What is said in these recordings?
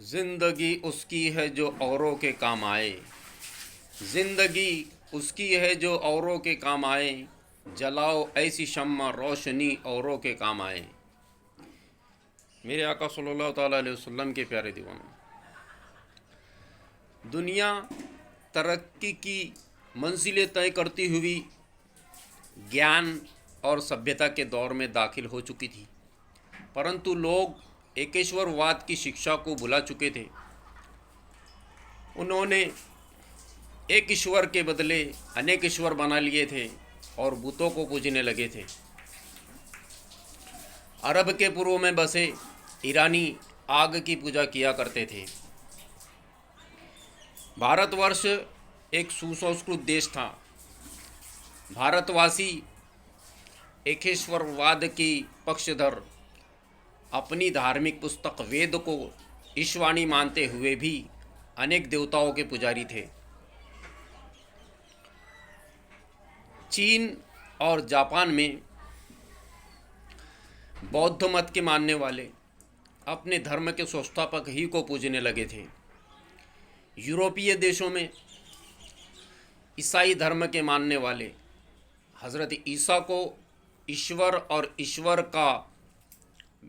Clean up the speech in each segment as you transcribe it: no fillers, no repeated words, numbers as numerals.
जिंदगी उसकी है जो औरों के काम आए। जिंदगी उसकी है जो औरों के काम आए। जलाओ ऐसी शम्मा रोशनी औरों के काम आए। मेरे आका सल्लल्लाहु ताला अलैहि वसल्लम के प्यारे दीवानों, दुनिया तरक्की की मंजिलें तय करती हुई ज्ञान और सभ्यता के दौर में दाखिल हो चुकी थी, परंतु लोग एकेश्वरवाद की शिक्षा को भुला चुके थे। उन्होंने एक ईश्वर के बदले अनेक ईश्वर बना लिए थे और बुतों को पूजने लगे थे। अरब के पूर्व में बसे ईरानी आग की पूजा किया करते थे। भारतवर्ष एक सुसंस्कृत देश था। भारतवासी एकेश्वरवाद की पक्षधर अपनी धार्मिक पुस्तक वेद को ईश्वाणी मानते हुए भी अनेक देवताओं के पुजारी थे। चीन और जापान में बौद्ध मत के मानने वाले अपने धर्म के संस्थापक ही को पूजने लगे थे। यूरोपीय देशों में ईसाई धर्म के मानने वाले हज़रत ईसा को ईश्वर और ईश्वर का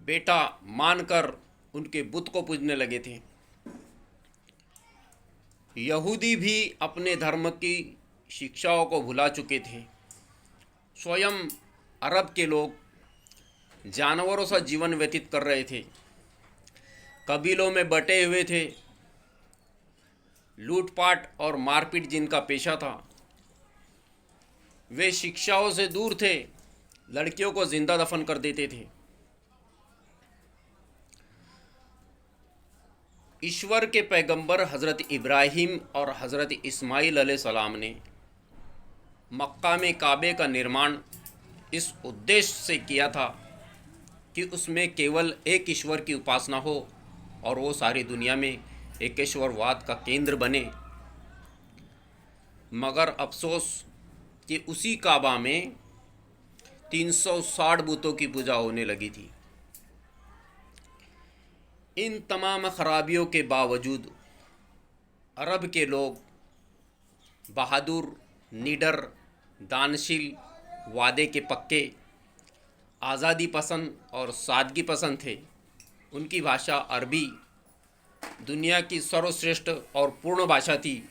बेटा मानकर उनके बुत को पूजने लगे थे। यहूदी भी अपने धर्म की शिक्षाओं को भुला चुके थे। स्वयं अरब के लोग जानवरों सा जीवन व्यतीत कर रहे थे, कबीलों में बटे हुए थे, लूटपाट और मारपीट जिनका पेशा था। वे शिक्षाओं से दूर थे, लड़कियों को जिंदा दफन कर देते थे। ईश्वर के पैगंबर हज़रत इब्राहीम और हज़रत इस्माइल अलैहिस्सलाम ने मक्का में काबे का निर्माण इस उद्देश्य से किया था कि उसमें केवल एक ईश्वर की उपासना हो और वो सारी दुनिया में एकेश्वरवाद का केंद्र बने। मगर अफसोस कि उसी काबा में 360 बुतों की पूजा होने लगी थी। इन तमाम खराबियों के बावजूद अरब के लोग बहादुर, निडर, दानशील, वादे के पक्के, आज़ादी पसंद और सादगी पसंद थे। उनकी भाषा अरबी दुनिया की सर्वश्रेष्ठ और पूर्ण भाषा थी,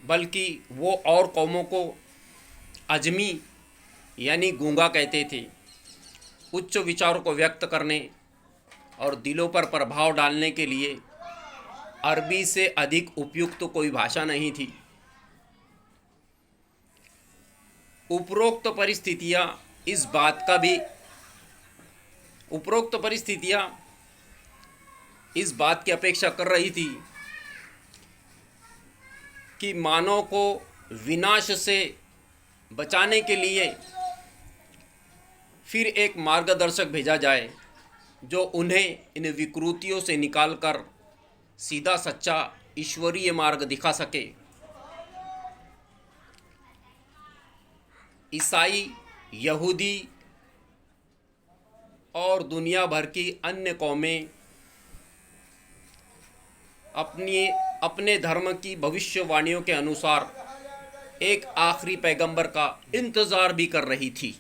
बल्कि वो और कौमों को अजमी यानी गूंगा कहते थे। उच्च विचारों को व्यक्त करने और दिलों पर प्रभाव डालने के लिए अरबी से अधिक उपयुक्त कोई भाषा नहीं थी। उपरोक्त परिस्थितियाँ इस बात की अपेक्षा कर रही थी कि मानव को विनाश से बचाने के लिए फिर एक मार्गदर्शक भेजा जाए जो उन्हें इन विकृतियों से निकालकर सीधा सच्चा ईश्वरीय मार्ग दिखा सके। ईसाई, यहूदी और दुनिया भर की अन्य कौमें अपने धर्म की भविष्यवाणियों के अनुसार एक आखिरी पैगंबर का इंतज़ार भी कर रही थी।